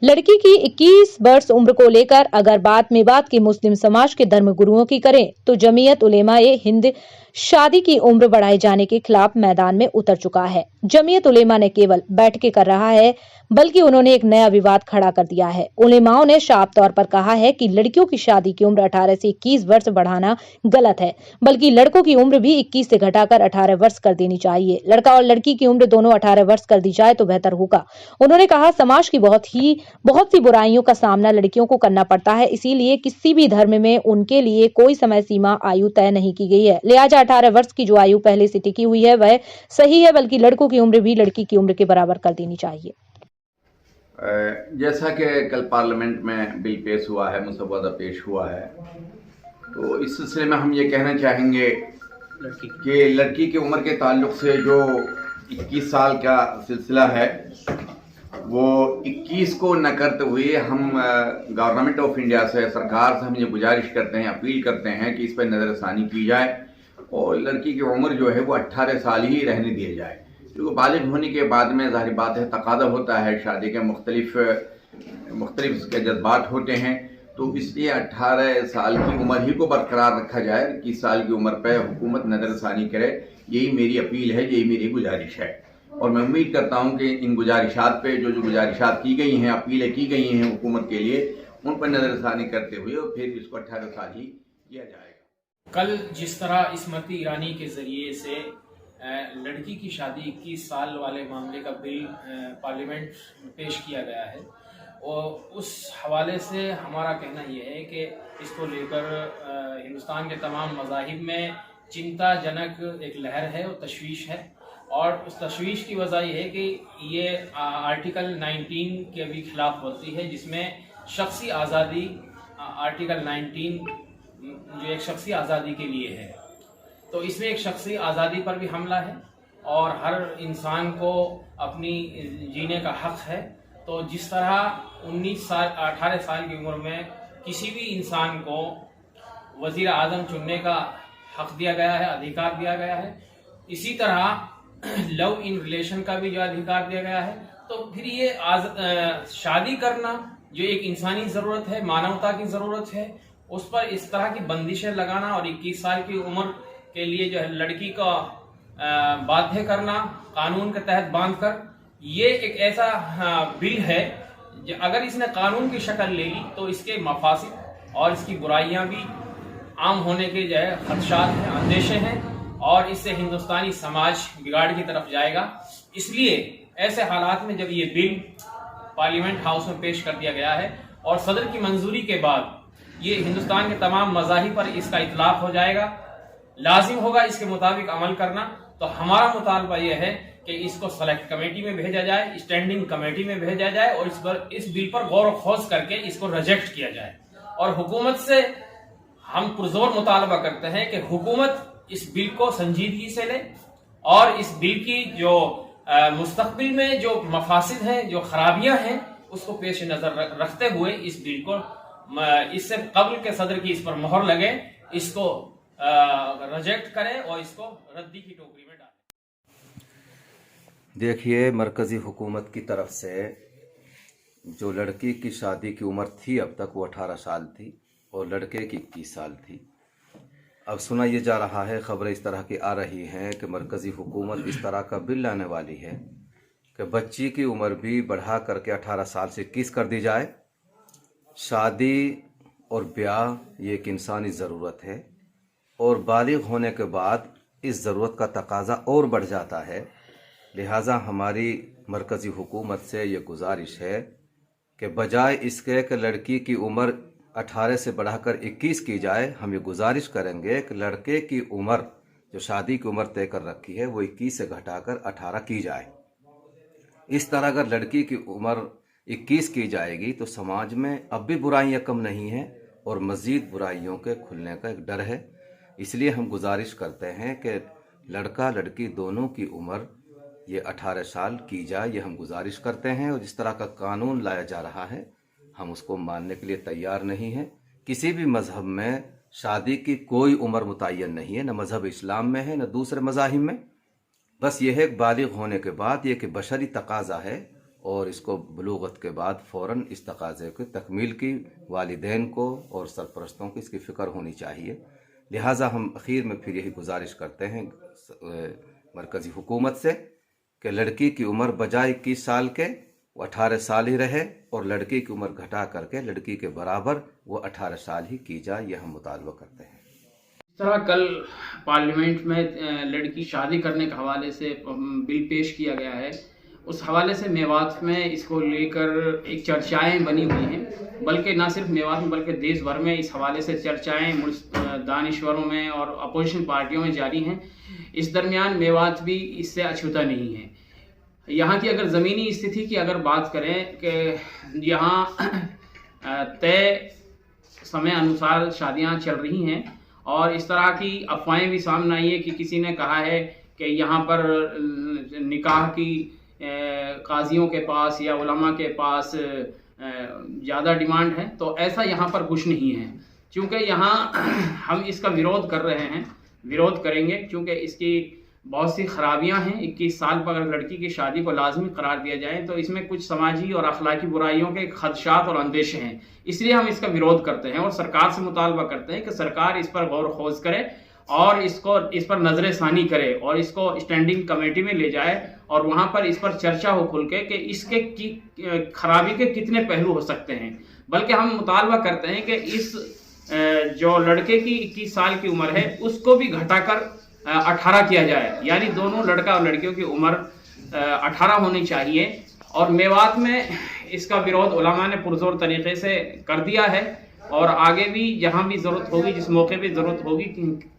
लड़की की 21 वर्ष उम्र को लेकर अगर बात मेवात के मुस्लिम समाज के धर्म गुरुओं की करें तो जमीयत उलेमा ए हिंद शादी की उम्र बढ़ाए जाने के खिलाफ मैदान में उतर चुका है। जमीयत उलेमा ने केवल बैठकें कर रहा है बल्कि उन्होंने एक नया विवाद खड़ा कर दिया है। उलेमाओं ने साफ तौर पर कहा है कि लड़कियों की शादी की उम्र 18 से 21 वर्ष बढ़ाना गलत है, बल्कि लड़कों की उम्र भी 21 से घटाकर 18 वर्ष कर देनी चाहिए। लड़का और लड़की की उम्र दोनों 18 वर्ष कर दी जाए तो बेहतर होगा। उन्होंने कहा, समाज की बहुत सी बुराइयों का सामना लड़कियों को करना पड़ता है, इसीलिए किसी भी धर्म में उनके लिए कोई समय सीमा आयु तय नहीं की गई है। लिहाजा 18 वर्ष की जो आयु पहले से टिकी हुई है वह सही है, बल्कि लड़कों की उम्र भी लड़की की उम्र के बराबर कर देनी चाहिए। जैसा कि कल पार्लियामेंट में बिल पेश हुआ है, मुसव्वदा पेश हुआ है, तो इस सिलसिले में हम ये कहना चाहेंगे कि लड़की की उम्र के ताल्लुक से जो 21 साल का सिलसिला है वो 21 को न करते हुए हम गवर्नमेंट ऑफ इंडिया से, सरकार से हम ये गुजारिश करते हैं, अपील करते हैं कि इस पर नज़रसानी की जाए और लड़की की उम्र जो है वो 18 साल ही रहने दिया जाए। क्योंकि बालिग होने के बाद में ज़ाहिर बात है तकादा होता है, शादी के मुख्तलिफ उसके जज्बात होते हैं, तो इसलिए 18 साल की उम्र ही को बरकरार रखा जाए। 21 साल की उम्र पर हुकूमत नज़रसानी करे, यही मेरी अपील है, यही मेरी गुजारिश है। और मैं उम्मीद करता हूं कि इन गुजारिशात पे जो गुजारिशात की गई हैं, अपीलें की गई हैं हुकूमत के लिए, उन पर नज़रसानी करते हुए और फिर इसको 18 साल ही किया जाएगा। कल जिस तरह स्मृति ईरानी के ज़रिए से लड़की की शादी 21 साल वाले मामले का बिल पार्लियामेंट में पेश किया गया है, और उस हवाले से हमारा कहना यह है कि इसको लेकर हिंदुस्तान के तमाम मज़ाहिब में चिंताजनक एक लहर है और तशवीश है। और उस तशवीश की वजह यह है कि ये आर्टिकल 19 के भी खिलाफ होती है, जिसमें शख्सी आज़ादी, आर्टिकल 19 जो एक शख्सी आज़ादी के लिए है, तो इसमें एक शख्सी आज़ादी पर भी हमला है और हर इंसान को अपनी जीने का हक है। तो जिस तरह 18 साल की उम्र में किसी भी इंसान को वज़ीर आज़म चुनने का हक दिया गया है, अधिकार दिया गया है, इसी तरह लव इन रिलेशन का भी जो अधिकार दिया गया है। तो फिर ये शादी करना जो एक इंसानी ज़रूरत है, मानवता की ज़रूरत है, उस पर इस तरह की बंदिशें लगाना और 21 साल की उम्र के लिए जो है लड़की का बाध्य करना कानून के तहत बांध कर, ये एक ऐसा बिल है जो अगर इसने कानून की शक्ल ले ली तो इसके मफासिद और इसकी बुराइयां भी आम होने के जो है खदशात हैं, अंदेशे हैं, और इससे हिंदुस्तानी समाज बिगाड़ की तरफ जाएगा। इसलिए ऐसे हालात में जब ये बिल पार्लियामेंट हाउस में पेश कर दिया गया है और सदर की मंजूरी के बाद ये हिंदुस्तान के तमाम मज़ाहिब पर इसका इतलाक हो जाएगा, लाजिम होगा इसके मुताबिक अमल करना, तो हमारा मुतालबा यह है कि इसको सेलेक्ट कमेटी में भेजा जाए, स्टैंडिंग कमेटी में भेजा जाए और इस बिल पर गौर खोज करके इसको रिजेक्ट किया जाए। और हुकूमत से हम पुरजोर मुतालबा करते हैं कि हुकूमत इस बिल को संजीदगी से ले और इस बिल की जो मुस्तकबिल में जो मफासिद हैं, जो खराबियां हैं, उसको पेश नजर रखते हुए इस बिल को इससे कबल के सदर की इस पर मोहर लगे, इसको रिजेक्ट करें और इसको रद्दी की टोकरी में डालें। देखिए, मरकजी हुकूमत की तरफ से जो लड़की की शादी की उम्र थी अब तक वो 18 साल थी और लड़के की 21 साल थी। अब सुना ये जा रहा है, खबरें इस तरह की आ रही हैं कि मरकज़ी हुकूमत इस तरह का बिल लाने वाली है कि बच्ची की उम्र भी बढ़ा करके 18 साल से 21 कर दी जाए। शादी और ब्याह ये एक इंसानी ज़रूरत है और बालिग होने के बाद इस ज़रूरत का तकाज़ा और बढ़ जाता है। लिहाजा हमारी मरकज़ी हुकूमत से ये गुजारिश है कि बजाय इसके कि लड़की की उम्र 18 से बढ़ाकर 21 की जाए, हम ये गुजारिश करेंगे कि लड़के की उम्र जो शादी की उम्र तय कर रखी है वो 21 से घटाकर 18 की जाए। इस तरह अगर लड़की की उम्र 21 की जाएगी तो समाज में अब भी बुराइयां कम नहीं हैं और मज़ीद बुराइयों के खुलने का एक डर है। इसलिए हम गुजारिश करते हैं कि लड़का लड़की दोनों की उम्र ये 18 साल की जाए, ये हम गुजारिश करते हैं। और जिस तरह का कानून लाया जा रहा है हम उसको मानने के लिए तैयार नहीं हैं। किसी भी मज़हब में शादी की कोई उम्र मुतय्यन नहीं है, न मज़हब इस्लाम में है न दूसरे मज़ाहिब में। बस यह है बालिग होने के बाद ये कि बशरी तकाज़ा है اور اس کو بلوغت کے بعد فوراً اس تقاضے کی تکمیل کی والدین کو اور سرپرستوں کو اس کی فکر ہونی چاہیے۔ لہٰذا ہم اخیر میں پھر یہی گزارش کرتے ہیں مرکزی حکومت سے کہ لڑکی کی عمر بجائے 21 سال کے وہ 18 سال ہی رہے، اور لڑکی کی عمر گھٹا کر کے لڑکی کے برابر وہ 18 سال ہی کی جائے، یہ ہم مطالبہ کرتے ہیں۔ اس طرح کل پارلیمنٹ میں لڑکی شادی کرنے کے حوالے سے بل پیش کیا گیا ہے، اس حوالے سے میوات میں اس کو لے کر ایک چرچائیں بنی ہوئی ہیں، بلکہ نہ صرف میوات میں بلکہ دیش بھر میں اس حوالے سے چرچائیں دانشوروں میں اور اپوزیشن پارٹیوں میں جاری ہیں۔ اس درمیان میوات بھی اس سے اچھوتا نہیں ہے۔ یہاں کی اگر زمینی استھتی کی اگر بات کریں کہ یہاں طے سمے انوسار شادیاں چل رہی ہیں، اور اس طرح کی افواہیں بھی سامنے آئی ہے کہ کسی نے کہا ہے کہ یہاں پر نکاح کی قاضیوں کے پاس یا علماء کے پاس زیادہ ڈیمانڈ ہے، تو ایسا یہاں پر کچھ نہیں ہے، چونکہ یہاں ہم اس کا ویرودھ کر رہے ہیں، ویرودھ کریں گے، کیونکہ اس کی بہت سی خرابیاں ہیں۔ 21 سال پر اگر لڑکی کی شادی کو لازمی قرار دیا جائے تو اس میں کچھ سماجی اور اخلاقی برائیوں کے خدشات اور اندیشے ہیں، اس لیے ہم اس کا ویرودھ کرتے ہیں اور سرکار سے مطالبہ کرتے ہیں کہ سرکار اس پر غور و خوض کرے اور اس پر نظر ثانی کرے اور اس کو اسٹینڈنگ کمیٹی میں لے جائے اور وہاں پر اس پر چرچا ہو کھل کے کہ اس کے خرابی کے کتنے پہلو ہو سکتے ہیں۔ بلکہ ہم مطالبہ کرتے ہیں کہ اس جو لڑکے کی 21 سال کی عمر ہے اس کو بھی گھٹا کر 18 کیا جائے، یعنی دونوں لڑکا اور لڑکیوں کی عمر 18 ہونی چاہیے۔ اور میوات میں اس کا ویرودھ علماء نے پرزور طریقے سے کر دیا ہے، اور آگے بھی جہاں بھی ضرورت ہوگی، جس موقع پہ ضرورت ہوگی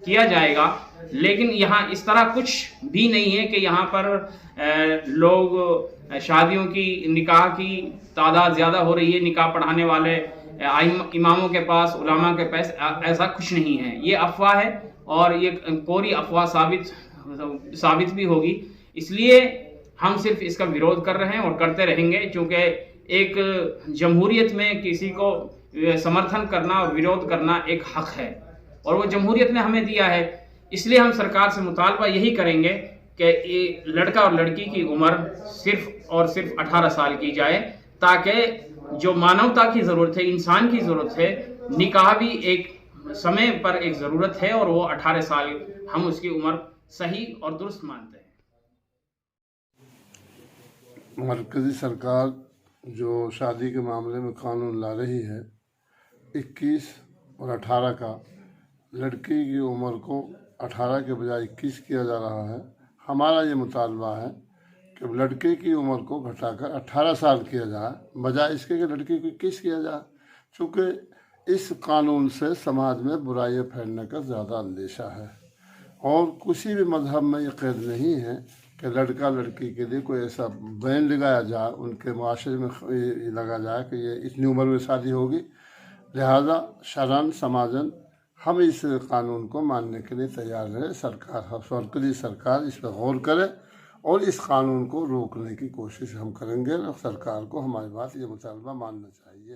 کیا جائے گا۔ لیکن یہاں اس طرح کچھ بھی نہیں ہے کہ یہاں پر لوگ شادیوں کی نکاح کی تعداد زیادہ ہو رہی ہے، نکاح پڑھانے والے اماموں کے پاس، علماء کے پاس، ایسا کچھ نہیں ہے۔ یہ افواہ ہے اور یہ کوری افواہ ثابت بھی ہوگی، اس لیے ہم صرف اس کا ویرودھ کر رہے ہیں اور کرتے رہیں گے، چونکہ ایک جمہوریت میں کسی کو سمرتھن کرنا اور ویرودھ کرنا ایک حق ہے اور وہ جمہوریت نے ہمیں دیا ہے۔ اس لیے ہم سرکار سے مطالبہ یہی کریں گے کہ لڑکا اور لڑکی کی عمر صرف اور صرف 18 سال کی جائے، تاکہ جو مانوتا کی ضرورت ہے، انسان کی ضرورت ہے، نکاح بھی ایک سمے پر ایک ضرورت ہے اور وہ 18 سال ہم اس کی عمر صحیح اور درست مانتے ہیں۔ مرکزی سرکار جو شادی کے معاملے میں قانون لا رہی ہے 21 اور 18 کا، لڑکی کی عمر کو 18 کے بجائے 21 کیا جا رہا ہے۔ ہمارا یہ مطالبہ ہے کہ لڑکے کی عمر کو گھٹا کر 18 سال کیا جائے، بجائے اس کے کہ لڑکی کو 21 کیا جائے، چونکہ اس قانون سے سماج میں برائیاں پھیلنے کا زیادہ اندیشہ ہے، اور کسی بھی مذہب میں یہ قید نہیں ہے کہ لڑکا لڑکی کے لیے کوئی ایسا بین لگایا جائے، ان کے معاشرے میں یہ لگا جائے کہ یہ اتنی عمر میں شادی ہوگی۔ لہذا شرعاً سماجاً ہم اس قانون کو ماننے کے لیے تیار ہیں۔ مرکزی سرکار اس پہ غور کرے اور اس قانون کو روکنے کی کوشش ہم کریں گے، اور سرکار کو ہماری بات یہ مطالبہ ماننا چاہیے۔